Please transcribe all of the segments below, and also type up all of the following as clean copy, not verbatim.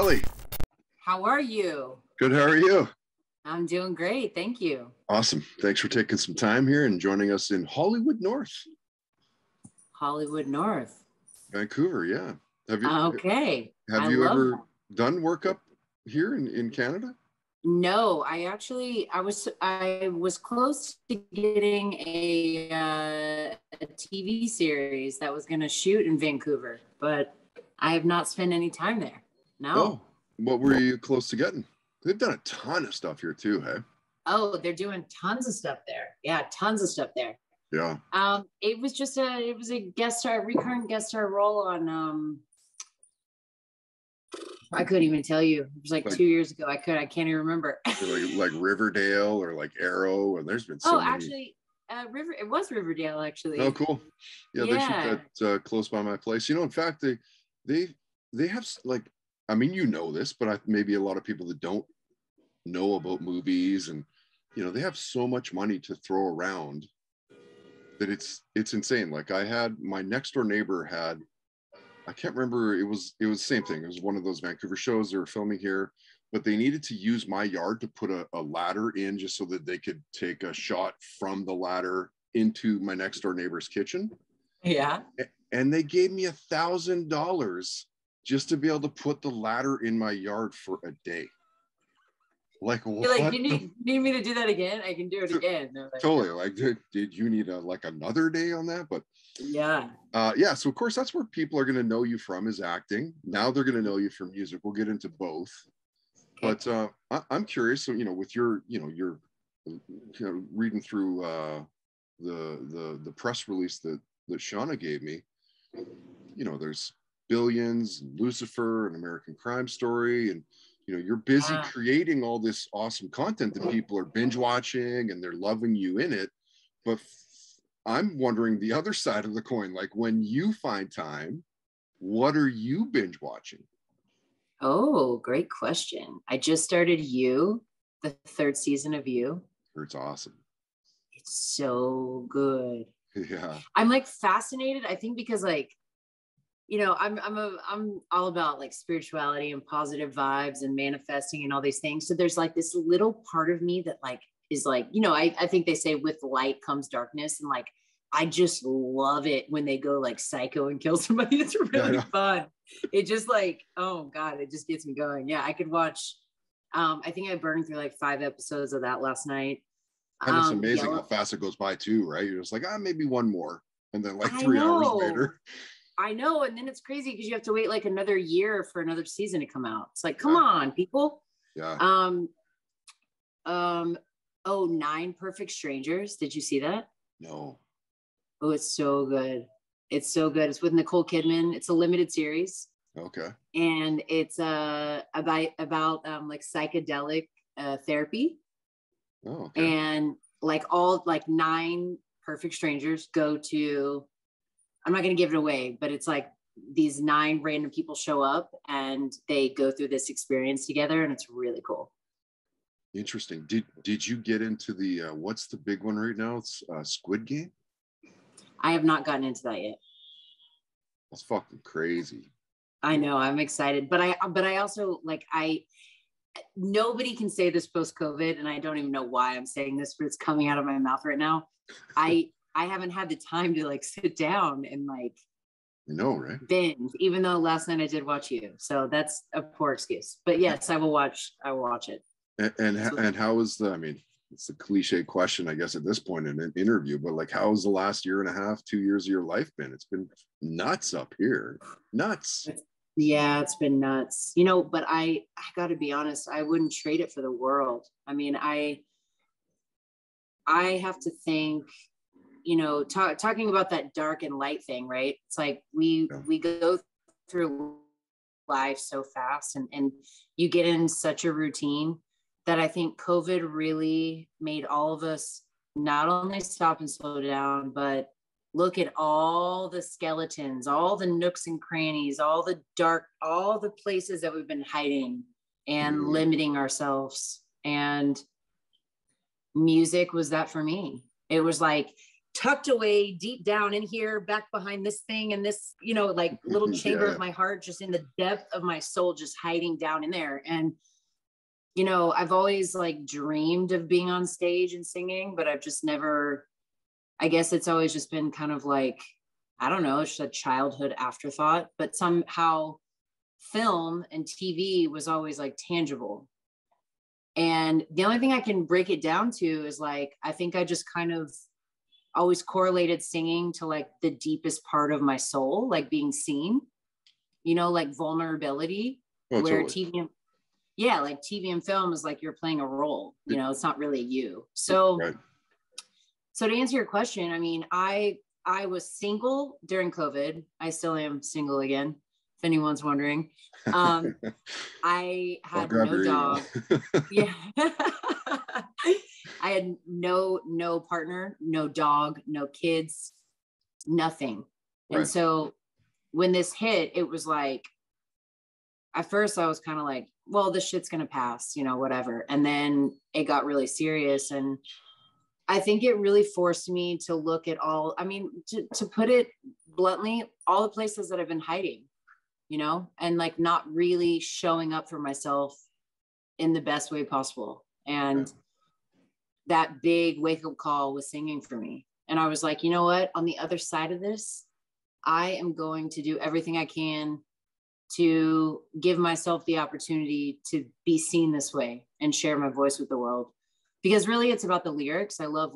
Kelly. How are you? Good. How are you? I'm doing great. Thank you. Awesome. Thanks for taking some time here and joining us in Hollywood North. Hollywood North. Vancouver, yeah. Have you Okay. Have you ever done work up here in Canada? No, I was close to getting a TV series that was going to shoot in Vancouver, but I have not spent any time there. No. Oh, what were you close to getting? They've done a ton of stuff here too, hey? Oh, they're doing tons of stuff there. Yeah, tons of stuff there. Yeah. It was a guest star, recurrent guest star role on I couldn't even tell you. It was like 2 years ago. I can't even remember. like Riverdale or like Arrow, and there's been so many. Actually, it was Riverdale actually. Oh, cool. Yeah, they shoot that close by my place. You know, in fact, they have, like, I mean, you know this, but maybe a lot of people that don't know about movies, and you know, they have so much money to throw around that it's insane. Like, I had my next door neighbor had, I can't remember, it was the same thing. It was one of those Vancouver shows they were filming here, but they needed to use my yard to put a ladder in just so that they could take a shot from the ladder into my next door neighbor's kitchen. Yeah. And they gave me $1,000 just to be able to put the ladder in my yard for a day. Like, what? You're like, you need me to do that again? I can do it again. Like, totally. Like, did you need another day on that? But yeah. Yeah. So of course that's where people are going to know you from, is acting. Now they're going to know you from music. We'll get into both. Okay. But I'm curious. So, you know, with your reading through the press release that Shauna gave me, you know, there's Billions, Lucifer, an American Crime Story, and you know, you're busy creating all this awesome content that people are binge watching and they're loving you in it. But I'm wondering the other side of the coin, like, when you find time, what are you binge watching? Oh, great question. I just started You, the 3rd season of You. It's awesome. It's so good. Yeah. I'm like fascinated, I think, because like, you know, I'm all about like spirituality and positive vibes and manifesting and all these things. So there's like this little part of me that like is like, you know, I think they say with light comes darkness, and like I just love it when they go like psycho and kill somebody. It's really fun. It just like, oh God, it just gets me going. Yeah, I could watch. I think I burned through like 5 episodes of that last night. And it's amazing how fast it goes by too, right? You're just like, maybe one more, and then like 3 hours later. I know. And then it's crazy because you have to wait like another year for another season to come out. It's like, come on, people. Yeah. 9 Perfect Strangers. Did you see that? No. Oh, it's so good. It's so good. It's with Nicole Kidman. It's a limited series. Okay. And it's about like psychedelic therapy. Oh, okay. And like all like 9 perfect strangers go to, I'm not going to give it away, but it's like these 9 random people show up and they go through this experience together, and it's really cool. Interesting. Did you get into the what's the big one right now? It's Squid Game. I have not gotten into that yet. That's fucking crazy. I know. I'm excited, but I also like nobody can say this post-COVID, and I don't even know why I'm saying this, but it's coming out of my mouth right now. I haven't had the time to like sit down and like, right? Binge, even though last night I did watch You. So that's a poor excuse, but yes, I will watch it. And how is I mean, it's a cliche question, I guess, at this point in an interview, but like, how has the last 1.5, 2 years of your life been? It's been nuts up here. Nuts. Yeah, it's been nuts, you know, but I gotta be honest, I wouldn't trade it for the world. I mean, I have to think, you know, talking about that dark and light thing, right? It's like we go through life so fast, and you get in such a routine that I think COVID really made all of us not only stop and slow down, but look at all the skeletons, all the nooks and crannies, all the dark, all the places that we've been hiding and limiting ourselves. And music was that for me. It was like, tucked away deep down in here, back behind this thing and this, you know, like little chamber of my heart, just in the depth of my soul, just hiding down in there. And, you know, I've always like dreamed of being on stage and singing, but I've just never, I guess it's always just been kind of like, I don't know, it's just a childhood afterthought, but somehow film and TV was always like tangible. And the only thing I can break it down to is like, I think I just kind of always correlated singing to like the deepest part of my soul, like being seen, you know, like vulnerability, where totally. Like TV and film is like you're playing a role, you know, it's not really you. So, so to answer your question, I mean, I was single during COVID. I still am single again, if anyone's wondering. I had no dog. Yeah. I had no partner, no dog, no kids, nothing. Right. And so when this hit, it was like, at first I was kind of like, well, this shit's going to pass, you know, whatever. And then it got really serious. And I think it really forced me to look at all, I mean, to put it bluntly, all the places that I've been hiding, you know, and like not really showing up for myself in the best way possible. And that big wake-up call was singing for me. And I was like, you know what, on the other side of this, I am going to do everything I can to give myself the opportunity to be seen this way and share my voice with the world. Because really it's about the lyrics. I love,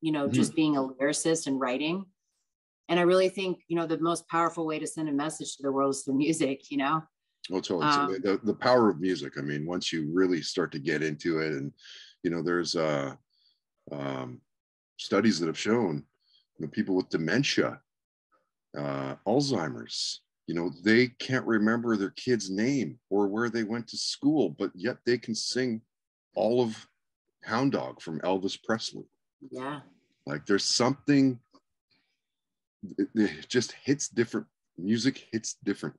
you know, just being a lyricist and writing. And I really think, you know, the most powerful way to send a message to the world is through music, you know? Well, totally. So the power of music. I mean, once you really start to get into it, and, you know, there's studies that have shown, you know, people with dementia, Alzheimer's, you know, they can't remember their kid's name or where they went to school, but yet they can sing all of Hound Dog from Elvis Presley. Yeah. Like there's something, it just hits different. Music hits different.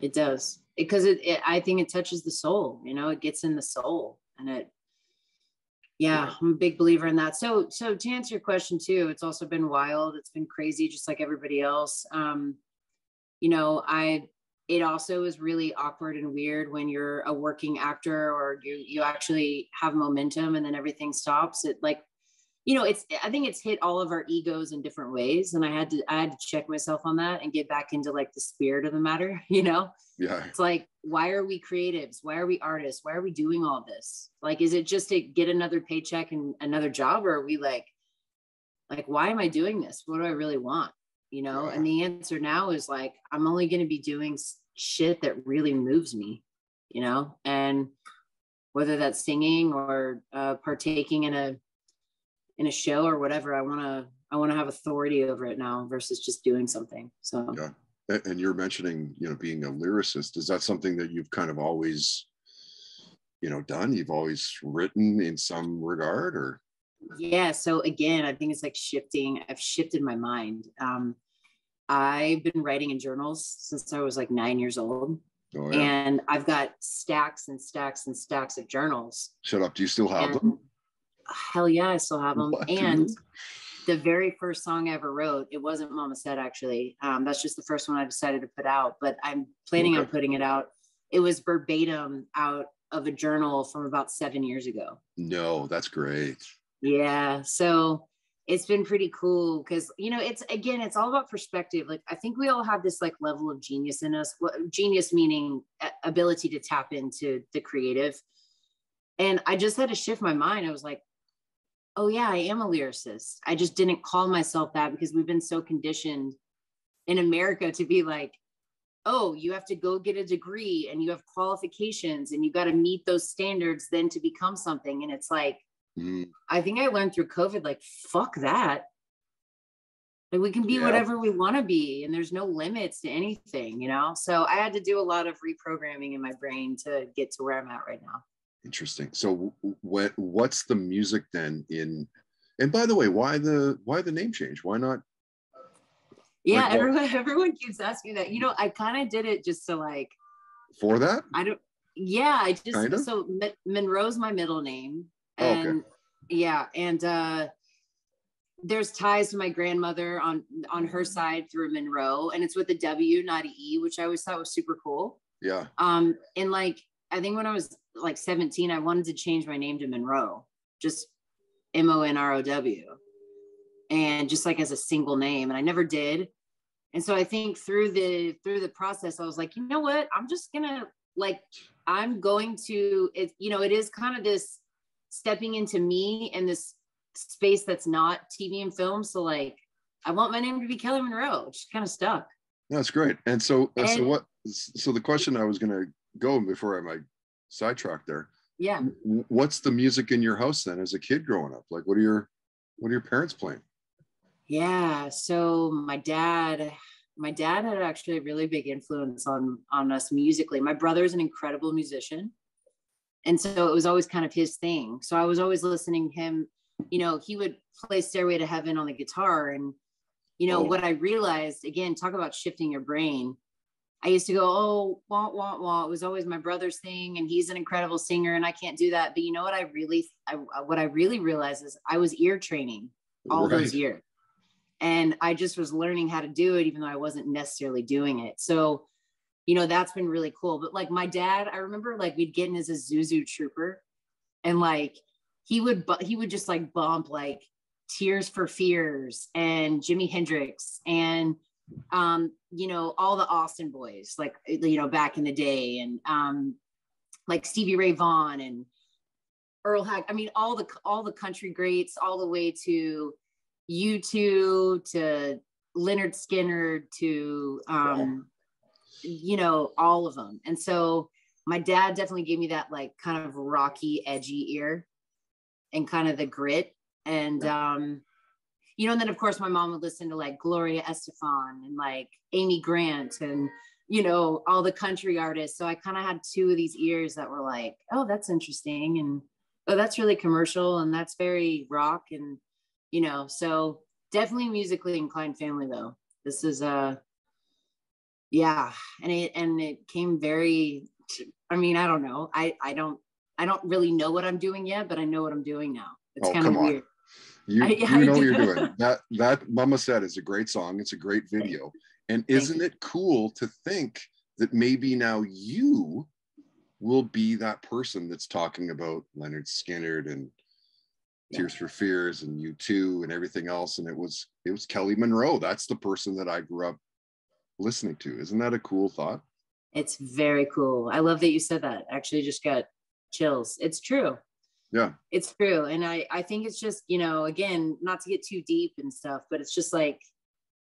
It does. Because I think it touches the soul, you know, it gets in the soul, and I'm a big believer in that. So to answer your question too, it's also been wild. It's been crazy, just like everybody else. You know, it also is really awkward and weird when you're a working actor or you actually have momentum and then everything stops. It like, you know, I think it's hit all of our egos in different ways. And I had to check myself on that and get back into like the spirit of the matter, you know? Yeah. It's like, why are we creatives? Why are we artists? Why are we doing all this? Like, is it just to get another paycheck and another job? Or are we like, why am I doing this? What do I really want? You know? Yeah. And the answer now is like, I'm only going to be doing shit that really moves me, you know? And whether that's singing or partaking in a show or whatever, I want to have authority over it now versus just doing something. So yeah. And you're mentioning, you know, being a lyricist. Is that something that you've kind of always, you know, done? You've always written in some regard, or? Yeah. So again, I think it's like shifting. I've shifted my mind. I've been writing in journals since I was like 9 years old. Oh, yeah. And I've got stacks and stacks and stacks of journals. Shut up. Do you still have them? Hell yeah, I still have them. What, and dude? The very first song I ever wrote, it wasn't Mama Said, actually. That's just the first one I decided to put out, but I'm planning on putting it out. It was verbatim out of a journal from about 7 years ago. No, that's great. Yeah. So it's been pretty cool because, you know, it's all about perspective. Like, I think we all have this like level of genius in us. Genius meaning ability to tap into the creative. And I just had to shift my mind. I was like, oh yeah, I am a lyricist. I just didn't call myself that because we've been so conditioned in America to be like, oh, you have to go get a degree and you have qualifications and you got to meet those standards then to become something. And it's like, I think I learned through COVID, like, fuck that. Like, we can be whatever we want to be, and there's no limits to anything, you know? So I had to do a lot of reprogramming in my brain to get to where I'm at right now. Interesting. So what's the music then in, and by the way, why the name change? Why not? Yeah, like, everyone keeps asking that. You know, I kind of did it just to like. For that? I just, so Monroe's my middle name. And yeah. And there's ties to my grandmother on her side through Monroe, and it's with a W, not an E, which I always thought was super cool. Yeah. And like, I think when I was like 17, I wanted to change my name to Monroe, just Monrow, and just like as a single name, and I never did. And so I think through the process, I was like, you know what, I'm just gonna like, I'm going to, it, you know, it is kind of this stepping into me and this space that's not TV and film. So like, I want my name to be Kelly Monroe, which kind of stuck. That's great. And so the question I was going to go before I might sidetrack there. Yeah. What's the music in your house then as a kid growing up? Like, what are your parents playing? Yeah. So my dad had actually a really big influence on us musically. My brother's an incredible musician. And so it was always kind of his thing. So I was always listening to him, you know, he would play Stairway to Heaven on the guitar. And, you know, what I realized, again, talk about shifting your brain. I used to go, oh, wah, wah, wah. It was always my brother's thing. And he's an incredible singer and I can't do that. But you know what what I really realized is I was ear training all those years. And I just was learning how to do it, even though I wasn't necessarily doing it. So, you know, that's been really cool. But like my dad, I remember like we'd get in as a Zuzu Trooper and like, he would just like bump like Tears for Fears and Jimi Hendrix and, you know, all the Austin boys, like, you know, back in the day, and like Stevie Ray Vaughan and Earl Hack. I mean, all the country greats, all the way to U2 to Leonard Skinner to, you know, all of them. And so my dad definitely gave me that like kind of rocky, edgy ear and kind of the grit. And, you know, and then of course my mom would listen to like Gloria Estefan and like Amy Grant and, you know, all the country artists. So I kind of had two of these ears that were like, oh, that's interesting. And, oh, that's really commercial. And that's very rock. And, you know, so definitely musically inclined family though. This is yeah. And it came very, I mean, I don't know. I don't really know what I'm doing yet, but I know what I'm doing now. It's kind of weird. You know what you're doing. That Mama Said is a great song. It's a great video. And isn't it cool to think that maybe now you will be that person that's talking about Leonard Skinner and Tears for Fears and U2 and everything else. And it was Kelly Monroe. That's the person that I grew up listening to. Isn't that a cool thought? It's very cool. I love that you said that. Actually just got chills. It's true. Yeah, it's true. And I think it's just, you know, again, not to get too deep and stuff, but it's just like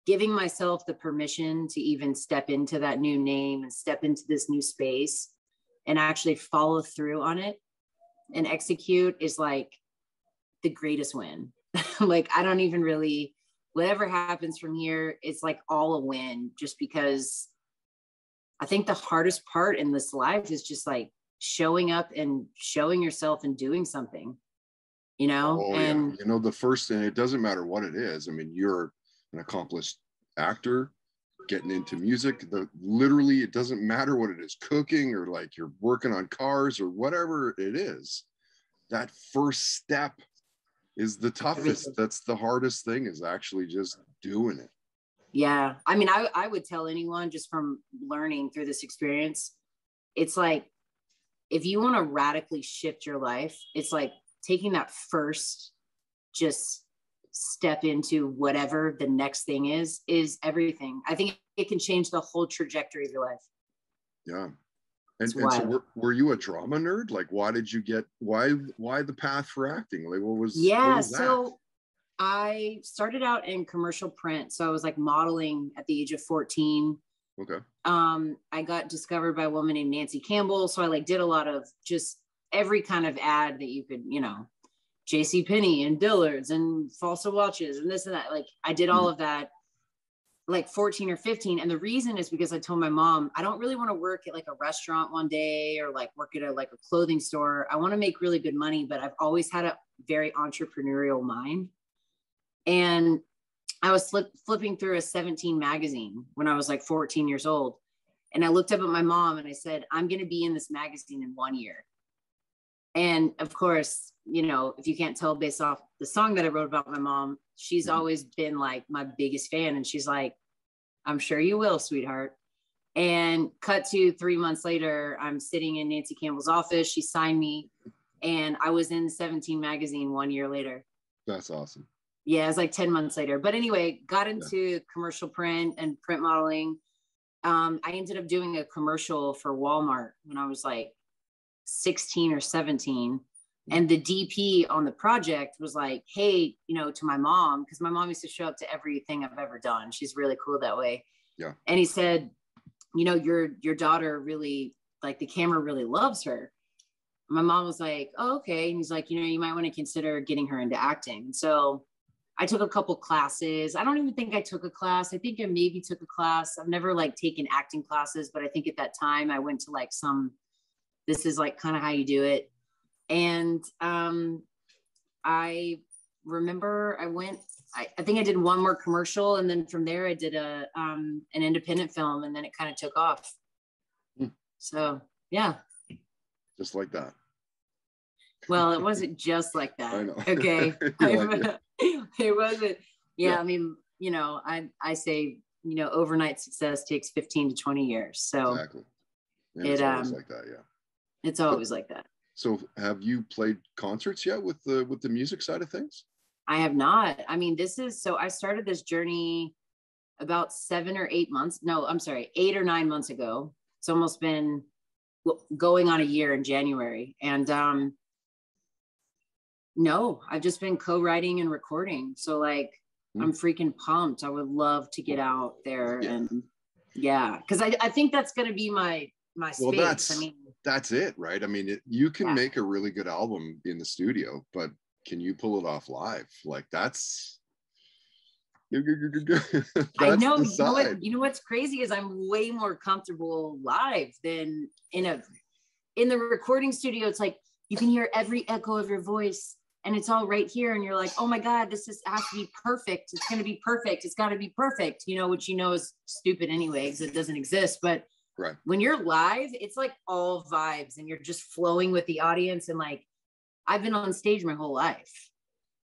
giving myself the permission to even step into that new name and step into this new space and actually follow through on it and execute is like the greatest win. Like, I don't even really, whatever happens from here, it's like all a win, just because I think the hardest part in this life is just like showing up and showing yourself and doing something, you know. And you know, the first thing, it doesn't matter what it is. I mean, you're an accomplished actor getting into music. Literally, it doesn't matter what it is, cooking or like you're working on cars or whatever it is. That first step is the toughest. That's the hardest thing, is actually just doing it. Yeah, I mean, I would tell anyone just from learning through this experience, it's like, if you want to radically shift your life, it's like taking that first just step into whatever the next thing is everything. I think it can change the whole trajectory of your life. Yeah. And so were you a drama nerd? Like, why did you get, why the path for acting? Like, what was that? So I started out in commercial print. So I was like modeling at the age of 14. Okay. I got discovered by a woman named Nancy Campbell. So I like did a lot of just every kind of ad that you could, you know, JCPenney and Dillard's and Falsa watches and this and that. Like I did all of that like 14 or 15. And the reason is because I told my mom, I don't really want to work at like a restaurant one day or like work at a clothing store. I want to make really good money, but I've always had a very entrepreneurial mind. And I was flipping through a 17 magazine when I was like 14 years old. And I looked up at my mom and I said, I'm going to be in this magazine in 1 year. And of course, you know, if you can't tell based off the song that I wrote about my mom, she's always been like my biggest fan. And she's like, I'm sure you will, sweetheart. And cut to 3 months later, I'm sitting in Nancy Campbell's office. She signed me and I was in 17 magazine 1 year later. That's awesome. Yeah, it was like 10 months later. But anyway, got into commercial print and print modeling. I ended up doing a commercial for Walmart when I was like 16 or 17. And the DP on the project was like, hey, you know, to my mom, because my mom used to show up to everything I've ever done. She's really cool that way. Yeah. And he said, you know, your daughter really, like, the camera really loves her. My mom was like, oh, okay. And he's like, you know, you might want to consider getting her into acting. So I took a couple classes. I don't even think I took a class. I think I maybe took a class. I've never like taken acting classes, but I think at that time I went to like this is like kind of how you do it. And I remember I think I did one more commercial, and then from there I did an independent film, and then it kind of took off. So yeah. Just like that. Well, it wasn't just like that. I know. Okay. Like it wasn't. Yeah, Yeah. I mean, you know, I say, you know, overnight success takes 15 to 20 years. So exactly. And it's always like that. Yeah. It's always like that. So have you played concerts yet with the music side of things? I have not. I mean, I started this journey about 7 or 8 months. No, I'm sorry, 8 or 9 months ago. It's almost been going on a year in January. And no, I've just been co-writing and recording. So like, I'm freaking pumped. I would love to get out there and because I think that's going to be my space. That's it, right? I mean, you can make a really good album in the studio, but can you pull it off live? Like that's I know. You know what's crazy is I'm way more comfortable live than in the recording studio. It's like you can hear every echo of your voice, and it's all right here, and you're like, oh my God, this has to be perfect. It's going to be perfect. It's got to be perfect. You know, which you know is stupid anyway because it doesn't exist, but. Right. When you're live, it's like all vibes and you're just flowing with the audience. And like, I've been on stage my whole life.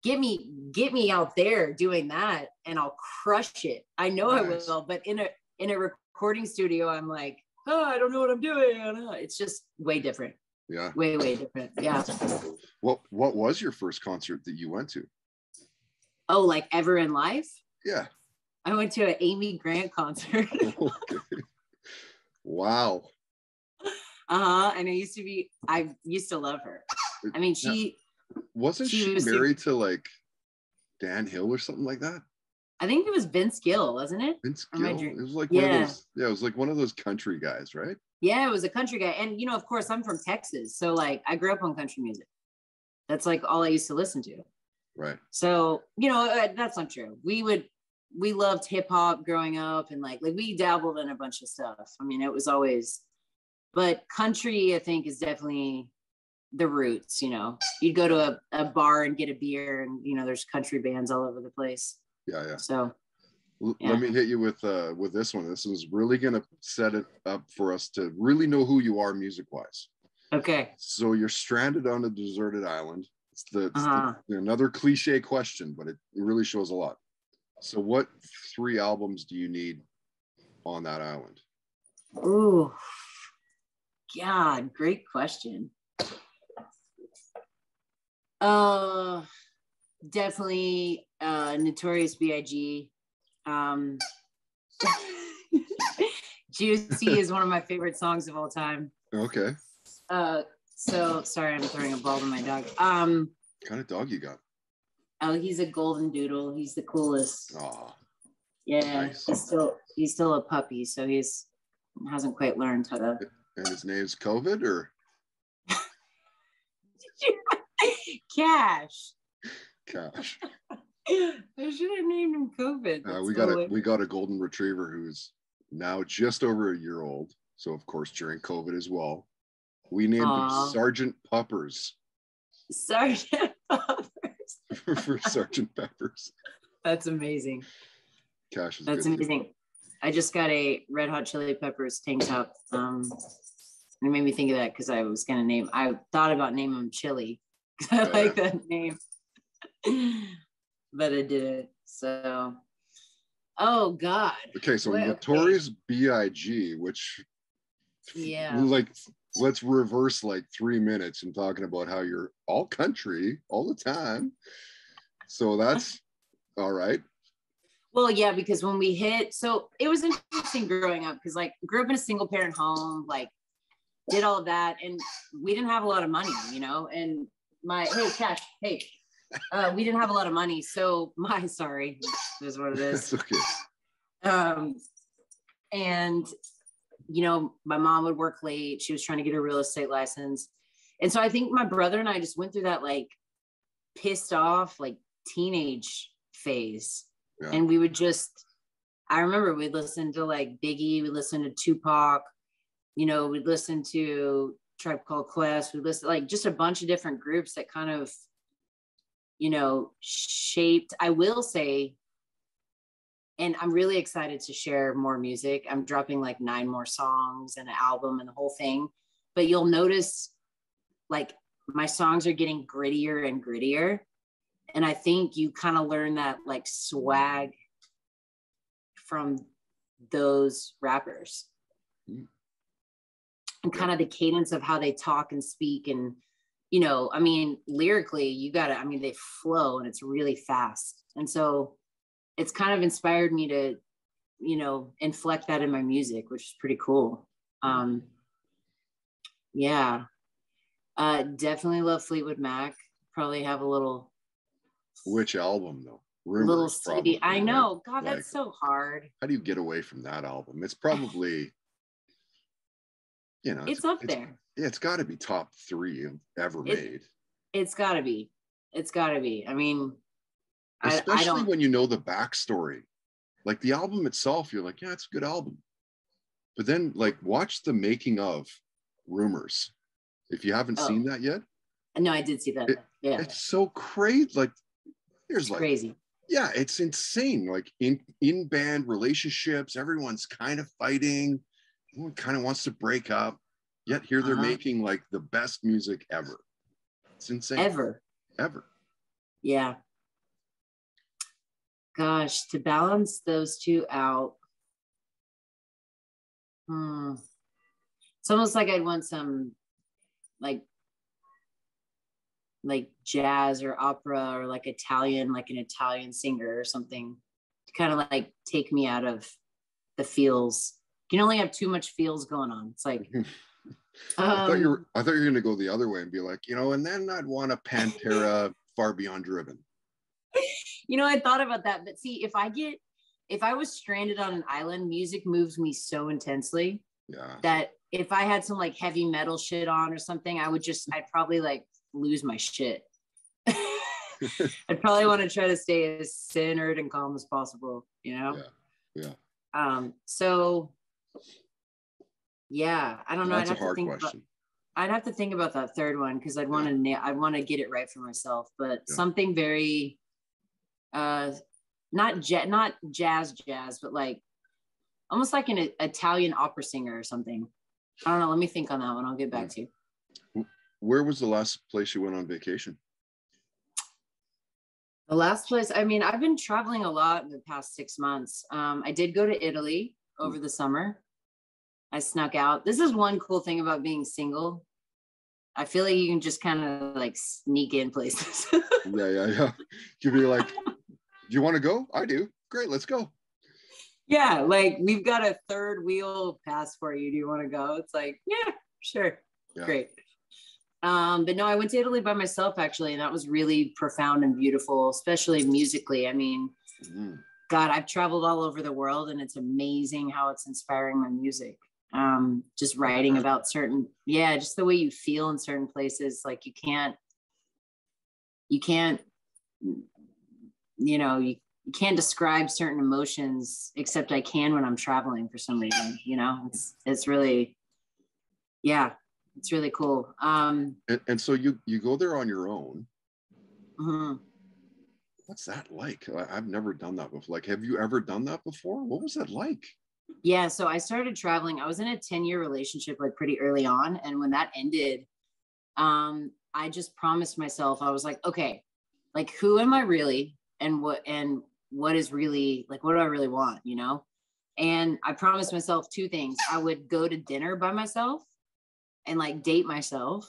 Get me out there doing that and I'll crush it. I know I will, but in a recording studio, I'm like, oh, I don't know what I'm doing. It's just way different. Yeah. Way different. Yeah. What was your first concert that you went to? Oh, like ever in life? Yeah. I went to an Amy Grant concert. Okay. Wow. And I used to love her. I mean, she was married to like Dan Hill or something like that. I think it was Vince Gill, wasn't it? Vince Gill. It was like one of those. Yeah, it was like one of those country guys, right? Yeah, it was a country guy, and you know, of course, I'm from Texas, so like I grew up on country music. That's like all I used to listen to. Right. So you know, that's not true. We loved hip hop growing up, and like we dabbled in a bunch of stuff. I mean, it was always, but country, I think, is definitely the roots. You know, you'd go to a bar and get a beer, and you know, there's country bands all over the place. Yeah. So let me hit you with this one. This is really gonna set it up for us to really know who you are music wise. Okay. So you're stranded on a deserted island. It's another cliche question, but it really shows a lot. So what 3 albums do you need on that island? Ooh, God, great question. Definitely Notorious B.I.G. Juicy is one of my favorite songs of all time. Okay. So sorry, I'm throwing a ball to my dog. What kind of dog you got? Oh, he's a golden doodle. He's the coolest. Oh, yeah. Nice. He's still a puppy, so hasn't quite learned how to. And his name's COVID or Cash. I should have named him COVID. We got a golden retriever who's now just over a year old. So of course during COVID as well, we named him Sergeant Puppers. Sergeant Puppers. For Sergeant Peppers. That's amazing. Cash is That's good amazing. too. I just got a Red Hot Chili Peppers tank top it made me think of that because I thought about naming him Chili. I like that name. But I didn't. So, oh God. Okay, so Notorious B.I.G., which, like, let's reverse like 3 minutes and talking about how you're all country all the time. So that's all right. Well, yeah, because when we so it was interesting growing up because like grew up in a single parent home, like did all of that, and we didn't have a lot of money, you know. And we didn't have a lot of money, so sorry, is what it is. That's okay. And you know, my mom would work late. She was trying to get a real estate license, and so I think my brother and I just went through that like pissed off like teenage phase. Yeah. And we would I remember we'd listen to like Biggie, we'd listen to Tupac, you know, we'd listen to Tribe Called Quest, we'd listen like just a bunch of different groups that kind of, you know, shaped, I will say, and I'm really excited to share more music. I'm dropping like 9 more songs and an album and the whole thing, but you'll notice like my songs are getting grittier and grittier. And I think you kind of learn that like swag from those rappers and kind of the cadence of how they talk and speak. And, you know, I mean, lyrically, they flow and it's really fast. And so it's kind of inspired me to, you know, inflect that in my music, which is pretty cool. Definitely love Fleetwood Mac. Probably have a little. Which album though? Rumors, little CD. I know. Right? God, that's so hard. How do you get away from that album? It's probably, you know, it's up there. Yeah, it's got to be top 3 ever made. It's got to be. It's got to be. I mean, especially when you know the backstory. Like the album itself, you're like, yeah, it's a good album. But then, like, watch the making of Rumors. If you haven't seen that yet. No, I did see that. It's so crazy. Like, there's like crazy. Yeah, it's insane. Like in band relationships, everyone's kind of fighting. Everyone kind of wants to break up. Yet here they're making like the best music ever. It's insane. Ever. Yeah. Gosh, to balance those two out. It's almost like I'd want some like jazz or opera or like Italian, like an Italian singer or something to kind of like take me out of the feels. You can only have too much feels going on. It's like I thought you were going to go the other way and be like, you know, and then I'd want a Pantera Far Beyond Driven. You know, I thought about that, but see, if I was stranded on an island, music moves me so intensely that if I had some like heavy metal shit on or something, I'd probably like lose my shit. I'd probably want to try to stay as centered and calm as possible, you know? So yeah, I don't know. That's a hard question. I'd have to think about that third one because I'd want to get it right for myself, but something very not jazz, but like almost like an Italian opera singer or something. I don't know. Let me think on that one. I'll get back to you. Where was the last place you went on vacation? The last place, I mean, I've been traveling a lot in the past 6 months. I did go to Italy over the summer. I snuck out. This is one cool thing about being single. I feel like you can just kind of like sneak in places. Yeah. You'd be like, do you want to go? I do. Great, let's go. Yeah, like we've got a third wheel pass for you. Do you want to go? It's like, yeah, sure. Yeah. Great. But no, I went to Italy by myself actually, and that was really profound and beautiful, especially musically. I mean, God, I've traveled all over the world, and it's amazing how it's inspiring my music. Just writing about just the way you feel in certain places. Like you can't, you know, you can't describe certain emotions, except I can when I'm traveling for some reason, you know. It's really, it's really cool. And so you go there on your own. Mm-hmm. What's that like? I've never done that before. Like, have you ever done that before? What was that like? Yeah, so I started traveling. I was in a 10-year relationship like pretty early on. And when that ended, I just promised myself, I was like, okay, like who am I really? And what is really like, what do I really want, you know? And I promised myself two things. I would go to dinner by myself and like date myself,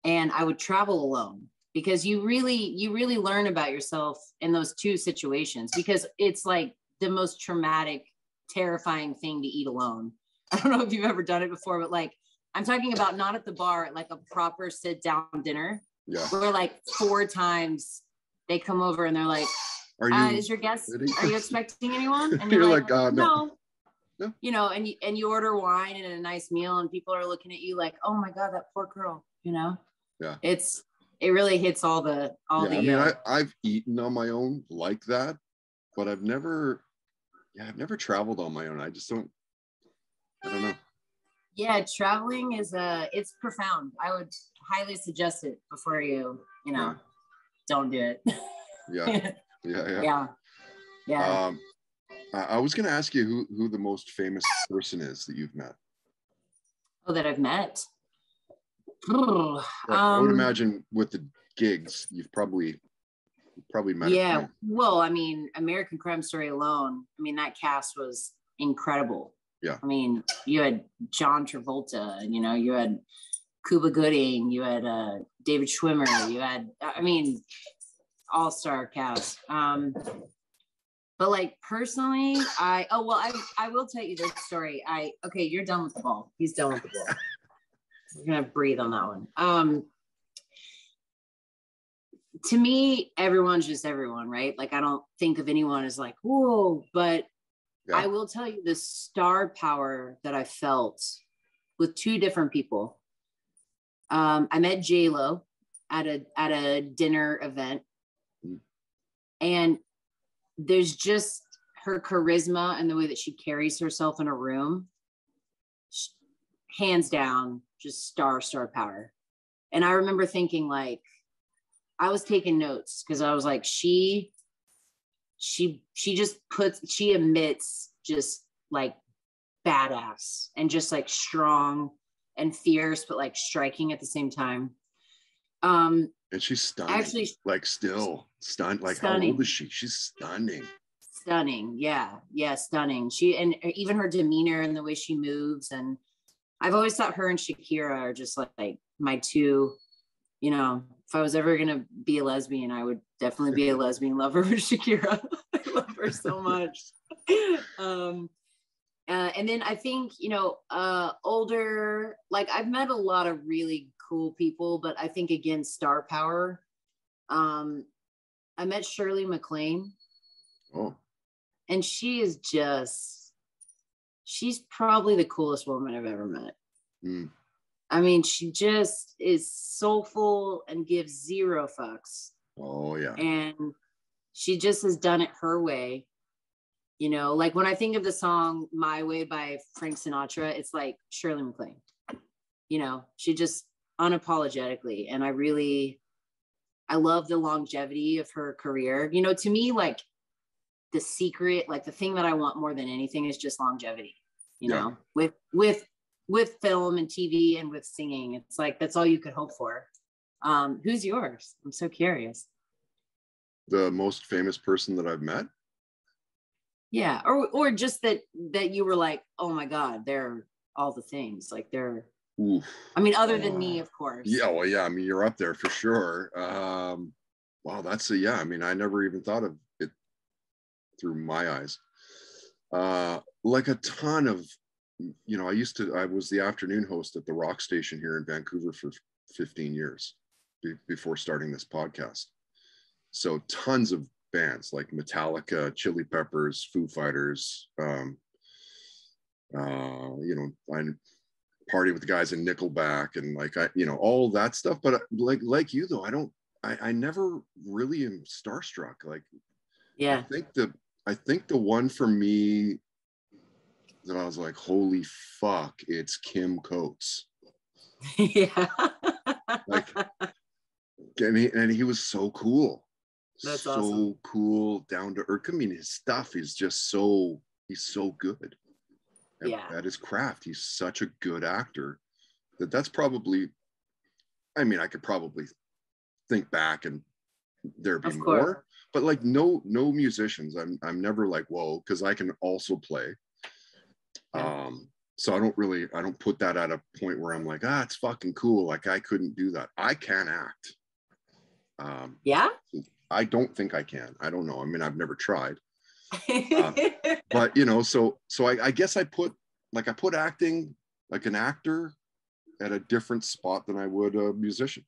and I would travel alone, because you really learn about yourself in those two situations, because it's like the most traumatic, terrifying thing to eat alone. I don't know if you've ever done it before, but like I'm talking about not at the bar, like a proper sit down dinner. Yeah. Where like 4 times they come over and they're like, is your guest, are you expecting anyone? And you're like, no. No. You know, and you order wine and a nice meal, and people are looking at you like, oh my God, that poor girl, you know? Yeah. It really hits all the. I mean, I've eaten on my own like that, but I've never traveled on my own. I don't know. Yeah, traveling is it's profound. I would highly suggest it before you don't do it. Yeah. I was going to ask you who the most famous person is that you've met. Oh, that I've met. I would imagine with the gigs, you've probably met. Yeah. Well, I mean, American Crime Story alone, I mean, that cast was incredible. Yeah. I mean, you had John Travolta, and you had Cuba Gooding, you had David Schwimmer, you had, I mean, all-star cast. But like personally, I will tell you this story. Okay, you're done with the ball. He's done with the ball. We're gonna breathe on that one. To me, everyone's just everyone, right? Like I don't think of anyone as like, whoa, but yeah. I will tell you the star power that I felt with 2 different people. I met J-Lo at a dinner event, and there's just her charisma and the way that she carries herself in a room, hands down, just star power. And I remember thinking, like, I was taking notes because I was like, she emits just like badass and just like strong and fierce, but like striking at the same time. And she's stunning. Actually, like still stunned. Like stunning. How old is she? She's stunning. Stunning. Yeah, stunning. And even her demeanor and the way she moves. And I've always thought her and Shakira are just like my 2, if I was ever going to be a lesbian, I would definitely be a lesbian lover with Shakira. I love her so much. And then I think, older, like I've met a lot of really cool people, but I think again, star power. I met Shirley MacLaine. Oh. And she's probably the coolest woman I've ever met. Mm. I mean, she just is soulful and gives 0 fucks. Oh yeah. And she just has done it her way. Like when I think of the song My Way by Frank Sinatra, it's like Shirley MacLaine. She just unapologetically. And I love the longevity of her career. To me, like the secret, like the thing that I want more than anything is just longevity, with film and TV and with singing. It's like, that's all you could hope for. Who's yours? I'm so curious. The most famous person that I've met? Yeah. Or just that you were like, oh my God, they're all the things. Like they're, oof. I mean, other than me, of course. Yeah. Well, yeah. I mean, you're up there for sure. Wow. I mean, I never even thought of it through my eyes. Like a ton of, I was the afternoon host at the rock station here in Vancouver for 15 years before starting this podcast. So tons of bands like Metallica, Chili Peppers, Foo Fighters, I party with the guys in Nickelback and like, all that stuff. But like you though, I never really am starstruck. Like, yeah, I think the one for me that I was like, holy fuck, it's Kim Coates. Yeah. Like, and he was so cool. That's so awesome. Cool, down to earth. I mean, his stuff is just he's so good. at his craft. He's such a good actor that's probably, I mean, I could probably think back and there'd be more, but like no musicians. I'm never like, whoa, because I can also play. So I don't put that at a point where I'm like, it's fucking cool. Like I couldn't do that. I can act. I don't think I can. I don't know. I mean, I've never tried. But you know, so I guess I put acting, like an actor, at a different spot than I would a musician.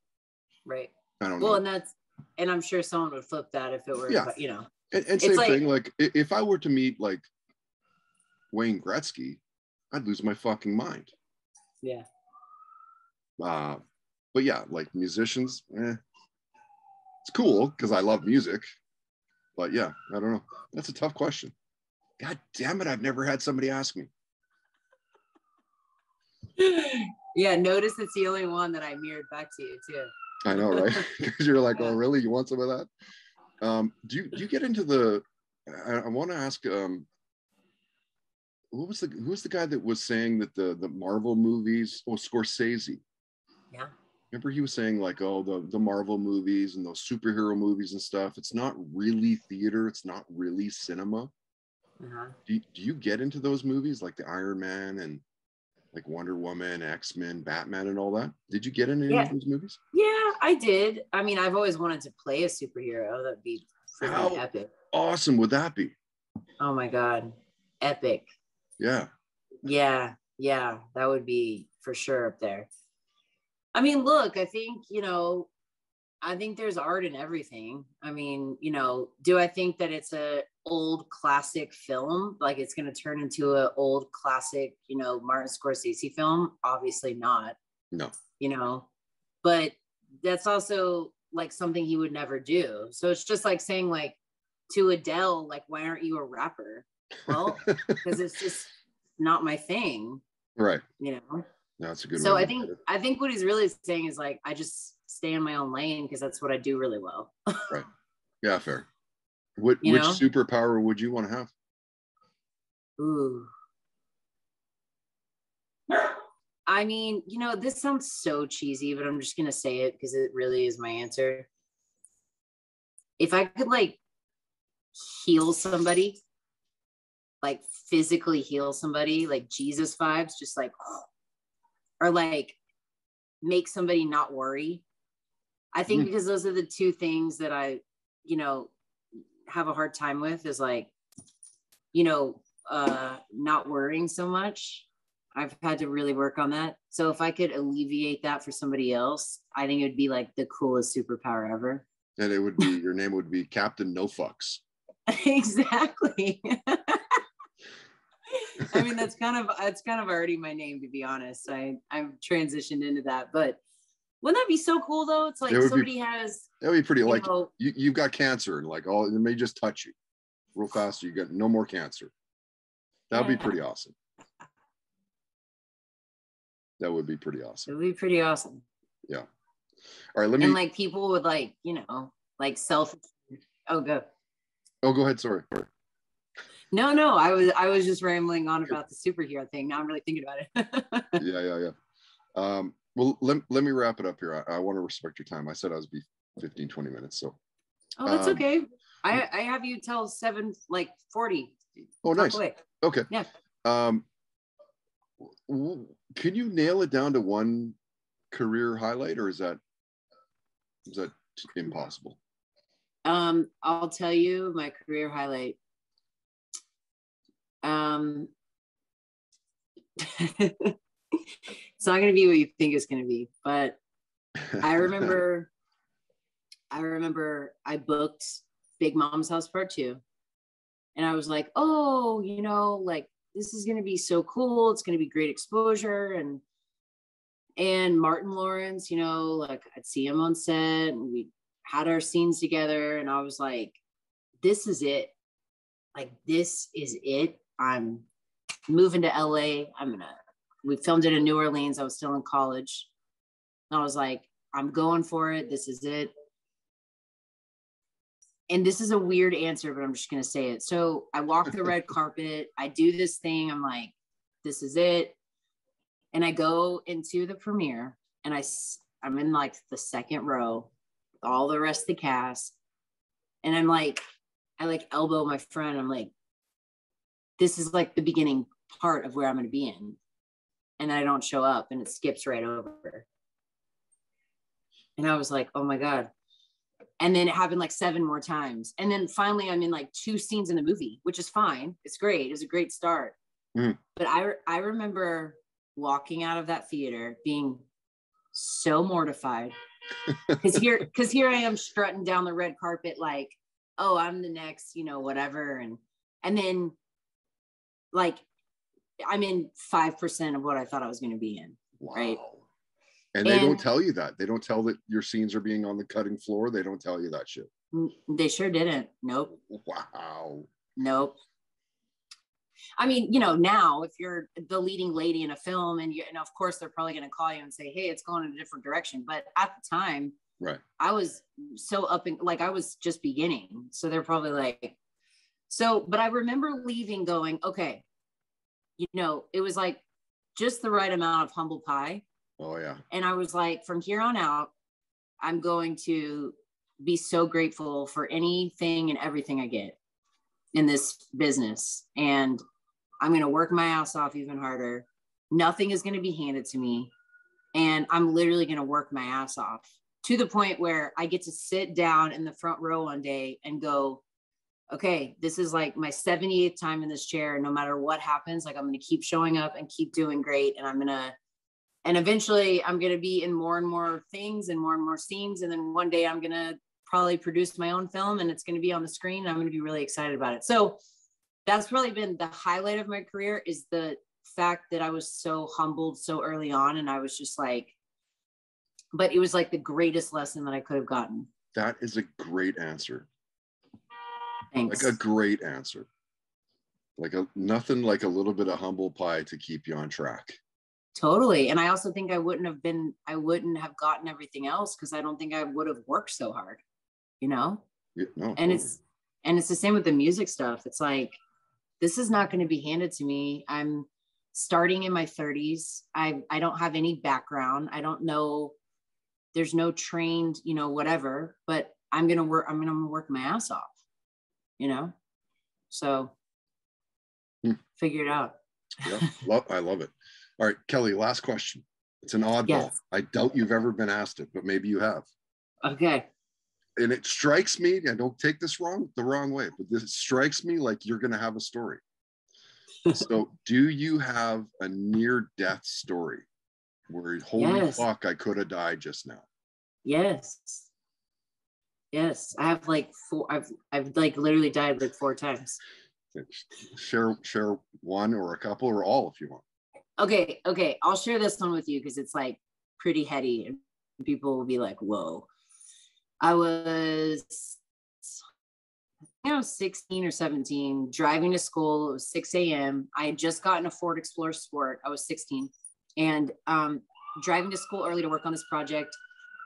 Right. I don't know. And I'm sure someone would flip that if it were, you know. And same thing, like if I were to meet like Wayne Gretzky, I'd lose my fucking mind. Yeah. But yeah, like musicians, it's cool because I love music. But yeah, I don't know. That's a tough question. God damn it, I've never had somebody ask me. Yeah, notice it's the only one that I mirrored back to you too. I know, right? Because you're like, oh, really? You want some of that? Do you get into the? I want to ask. Who was the guy that was saying that the Marvel movies? Oh, Scorsese. Yeah. Remember he was saying like, oh, the Marvel movies and those superhero movies and stuff. It's not really theater. It's not really cinema. Do you get into those movies like the Iron Man and like Wonder Woman, X-Men, Batman, and all that? Did you get into any of those movies? Yeah, I did. I mean, I've always wanted to play a superhero. That'd be freaking epic. Awesome would that be? Oh my God. Epic. Yeah. Yeah. Yeah. That would be for sure up there. I mean, look, I think there's art in everything. I mean, do I think that it's a old classic film? Like it's going to turn into an old classic, Martin Scorsese film? Obviously not. No. But that's also like something he would never do. So it's just like saying like to Adele, like, why aren't you a rapper? Well, because it's just not my thing. Right. That's a good one. So I think what he's really saying is like, I just stay in my own lane because that's what I do really well. Right. Yeah, fair. Which superpower would you want to have? Ooh. I mean, this sounds so cheesy, but I'm just going to say it because it really is my answer. If I could like heal somebody, like physically heal somebody, like Jesus vibes, just like, or like make somebody not worry. I think because those are the two things that I, have a hard time with is like, not worrying so much. I've had to really work on that. So if I could alleviate that for somebody else, I think it would be like the coolest superpower ever. And it would be, your name would be Captain No Fucks. Exactly. I mean, that's kind of already my name, to be honest. I've transitioned into that, but wouldn't that be so cool though? It's like somebody has. That would be pretty. Like you've got cancer, and like it may just touch you real fast. You get no more cancer. That'd be pretty awesome. That would be pretty awesome. It would be pretty awesome. Yeah. All right. And like people would like, like self. Oh, go. Oh, go ahead. Sorry. No. I was just rambling on about the superhero thing. Now I'm really thinking about it. Yeah. Well, let me wrap it up here. I want to respect your time. I said I was be 15, 20 minutes. So. Oh, that's okay. I have you till 7:40. Oh, nice. Away. Okay. Yeah. Can you nail it down to one career highlight, or is that impossible? I'll tell you my career highlight. It's not going to be what you think it's going to be, but I remember I booked Big Mom's House Part 2, and I was like, oh, like this is going to be so cool. It's going to be great exposure. And Martin Lawrence, like I'd see him on set and we had our scenes together. And I was like, this is it. Like, this is it. I'm moving to LA. We filmed it in New Orleans. I was still in college. And I was like, I'm going for it. This is it. And this is a weird answer, but I'm just going to say it. So I walk the red carpet. I do this thing. I'm like, this is it. And I go into the premiere, and I'm in like the second row with all the rest of the cast. And I'm like, I like elbow my friend. I'm like, this is like the beginning part of where I'm going to be in. And I don't show up, and it skips right over. And I was like, oh my God. And then it happened like 7 more times. And then finally I'm in like 2 scenes in the movie, which is fine. It's great. It was a great start. But I remember walking out of that theater being so mortified because here I am strutting down the red carpet like, oh, I'm the next, whatever. And then like I'm in 5% of what I thought I was going to be in. Wow. Right. And they don't tell you that. They don't tell that your scenes are being on the cutting floor. They don't tell you that shit. They sure didn't. Nope. Wow. Nope. I mean, now if you're the leading lady in a film and of course they're probably going to call you and say, hey, it's going in a different direction. But at the time, right, I was so up and like, I was just beginning. So they're probably like, but I remember leaving going, okay, it was like just the right amount of humble pie. Oh yeah. And I was like, from here on out, I'm going to be so grateful for anything and everything I get in this business. And I'm going to work my ass off even harder. Nothing is going to be handed to me. And I'm literally going to work my ass off to the point where I get to sit down in the front row one day and go, okay, this is like my 78th time in this chair. No matter what happens, like I'm going to keep showing up and keep doing great. And eventually I'm going to be in more and more things and more scenes. And then one day I'm going to probably produce my own film and it's going to be on the screen. And I'm going to be really excited about it. So that's probably been the highlight of my career, is the fact that I was so humbled so early on. And I was just like, but it was like the greatest lesson that I could have gotten. That is a great answer. Thanks. Like a great answer. Like nothing like a little bit of humble pie to keep you on track. Totally. And I also think I wouldn't have gotten everything else because I don't think I would have worked so hard, Yeah, no, and totally. It's the same with the music stuff. It's like, this is not going to be handed to me. I'm starting in my 30s. I don't have any background. I don't know. There's no trained, whatever, but I'm going to work my ass off, so figure it out. Yeah. I love it. All right, Kelly, last question. It's an oddball. Yes. I doubt you've ever been asked it, but maybe you have. Okay. And it strikes me, I don't take this the wrong way, but this strikes me like you're going to have a story. So do you have a near-death story where, holy fuck, I could have died just now? Yes. I have like 4, I've like literally died like 4 times. Share one or a couple or all if you want. Okay. I'll share this one with you because it's like pretty heady and people will be like, whoa. I was 16 or 17, driving to school. It was 6 a.m. I had just gotten a Ford Explorer Sport. I was 16 and driving to school early to work on this project.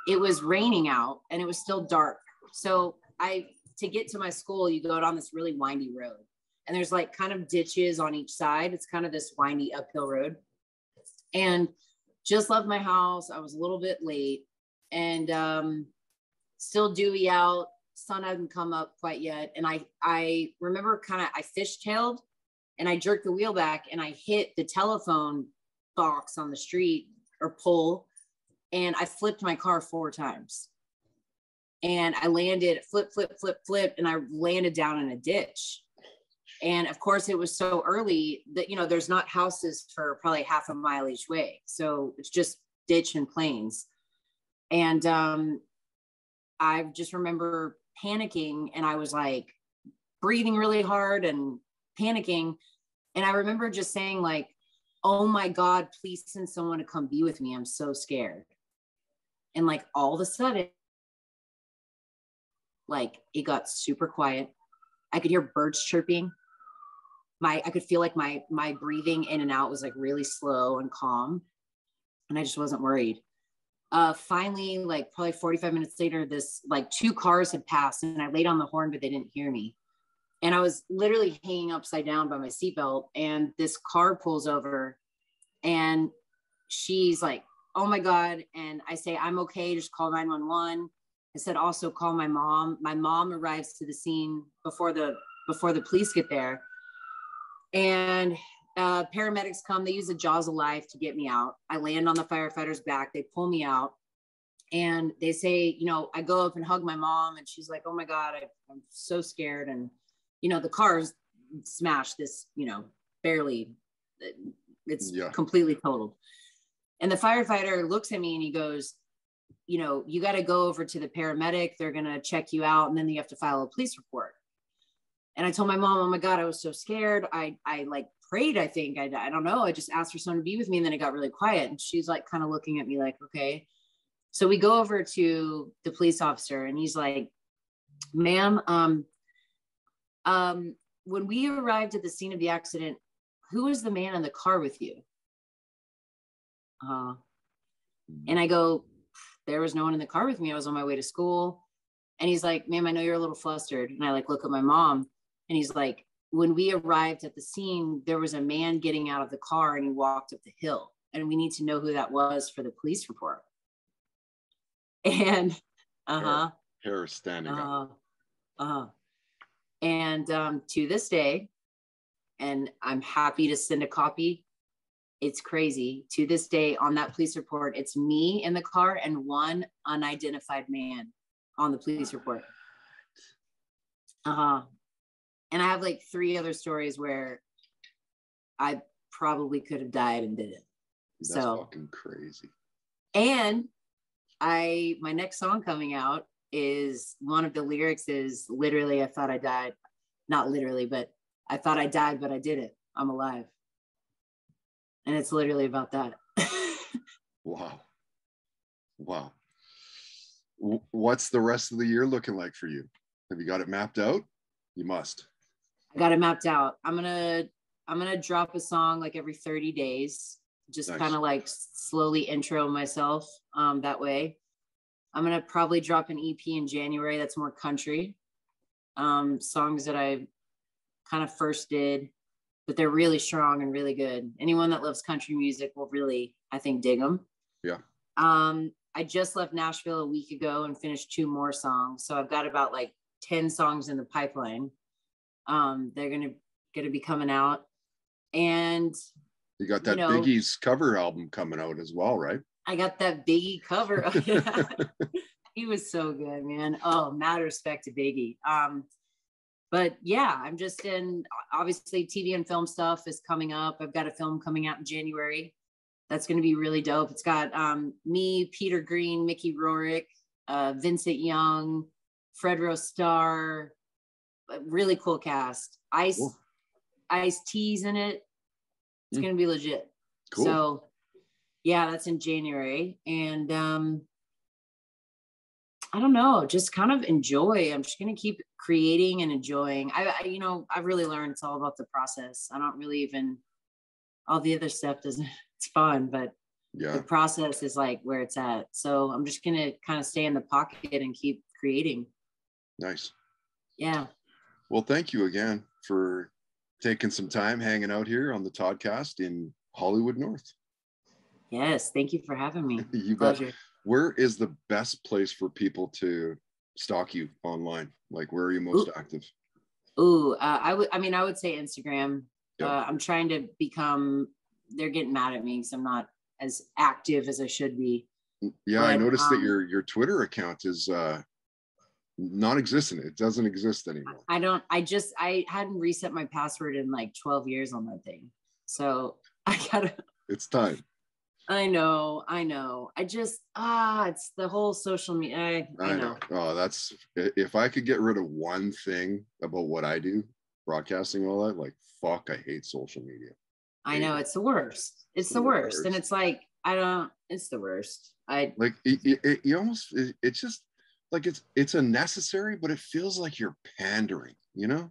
It was raining out and it was still dark. So to get to my school, you go down this really windy road. And there's like kind of ditches on each side. It's kind of this windy uphill road. And just left my house. I was a little bit late and still dewy out. Sun hadn't come up quite yet. And I remember I fishtailed and I jerked the wheel back and I hit the telephone box on the street or pole. And I flipped my car 4 times. And I landed, flip, and I landed down in a ditch. And of course, it was so early that, there's not houses for probably half a mile each way. So it's just ditch and plains. And I just remember panicking and I was like breathing really hard and panicking. And I remember just saying like, oh my God, please send someone to come be with me. I'm so scared. And like all of a sudden, like it got super quiet. I could hear birds chirping. I could feel like my breathing in and out was like really slow and calm. And I just wasn't worried. Finally, like probably 45 minutes later, this like 2 cars had passed and I laid on the horn, but they didn't hear me. And I was literally hanging upside down by my seatbelt, and this car pulls over, and she's like, oh my God. And I say, I'm okay. Just call 911. I said, also call my mom. My mom arrives to the scene before the police get there. And paramedics come, they use the jaws of life to get me out. I land on the firefighter's back. They pull me out, and they say, you know, I go up and hug my mom, and she's like, oh my God, I'm so scared. And, you know, the car's smashed this, you know, barely, it's completely totaled. And the firefighter looks at me and he goes, you know, you got to go over to the paramedic. They're going to check you out, and then you have to file a police report. And I told my mom, oh my God, I was so scared. I like prayed, I think. I don't know. I just asked for someone to be with me, and then it got really quiet. And she's like kind of looking at me like, okay. So we go over to the police officer, and he's like, ma'am, when we arrived at the scene of the accident, who was the man in the car with you? And I go, there was no one in the car with me. I was on my way to school. And he's like, ma'am, I know you're a little flustered. And I like look at my mom, and he's like, when we arrived at the scene, there was a man getting out of the car, and he walked up the hill, and we need to know who that was for the police report. And hair standing up. And to this day, and I'm happy to send a copy. It's crazy. To this day, on that police report, it's me in the car and one unidentified man on the police report. And I have like 3 other stories where I probably could have died and didn't. That's fucking crazy. And my next song coming out is, one of the lyrics is literally, I thought I died. Not literally, but I thought I died, but I didn't. I'm alive. And it's literally about that. Wow. What's the rest of the year looking like for you? Have you got it mapped out? You must. I got it mapped out. I'm gonna drop a song like every 30 days. Just nice. Kind of like slowly intro myself that way. I'm gonna probably drop an EP in January that's more country. Songs that I kind of first did, but they're really strong and really good. Anyone that loves country music will really, I think, dig them. Yeah. I just left Nashville a week ago and finished 2 more songs. So I've got about like 10 songs in the pipeline. They're gonna be coming out. And you got that Biggie's cover album coming out as well, right? I got that Biggie cover. Yeah. He was so good, man. Oh, mad respect to Biggie. But yeah, I'm just in, obviously TV and film stuff is coming up. I've got a film coming out in January. That's going to be really dope. It's got me, Peter Green, Mickey Rourke, Vincent Young, Fred Rostar, really cool cast. Ice-T's in it. It's going to be legit. Cool. So yeah, that's in January. And I don't know, just kind of enjoy. I'm just going to keep creating and enjoying. I've really learned it's all about the process. I don't really even, all the other stuff doesn't, it's fun, but the process is like where it's at. So I'm just going to kind of stay in the pocket and keep creating. Nice. Yeah. Well, thank you again for taking some time hanging out here on the Toddcast in Hollywood North. Yes. Thank you for having me. You Pleasure. Where is the best place for people to stalk you online? Like, where are you most active? I would say Instagram. I'm trying to become, they're getting mad at me because I'm not as active as I should be. Yeah, but I noticed that your Twitter account is non-existent. It doesn't exist anymore. I hadn't reset my password in like 12 years on that thing. So I gotta. It's time. I know. I just, it's the whole social media. I know. Oh, if I could get rid of one thing about what I do, broadcasting, all that, like, fuck, I hate social media. I know, it's the worst. It's the worst. And it's like, it's the worst. It's just like, it's unnecessary, but it feels like you're pandering, you know?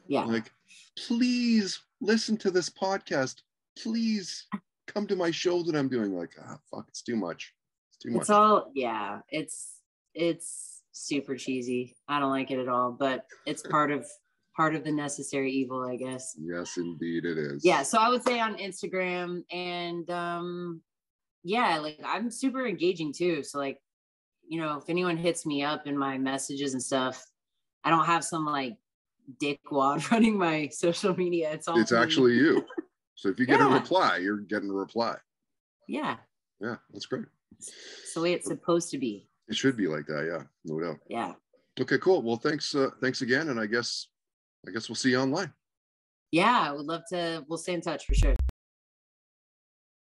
Yeah. Like, please listen to this podcast. Please come to my show that I'm doing. Like, fuck, it's too much. It's all, it's super cheesy. I don't like it at all, but it's part of part of the necessary evil, I guess. Yes, indeed it is. Yeah. So I would say on Instagram, and yeah, like I'm super engaging too. So like, you know, if anyone hits me up in my messages and stuff, I don't have some like dickwad running my social media. It's actually you. So if you get a reply, you're getting a reply. Yeah. Yeah, that's great. It's the way it's supposed to be. It should be like that. Yeah, no doubt. Yeah. Okay, cool. Well, thanks again. And I guess we'll see you online. Yeah, I would love to. We'll stay in touch for sure.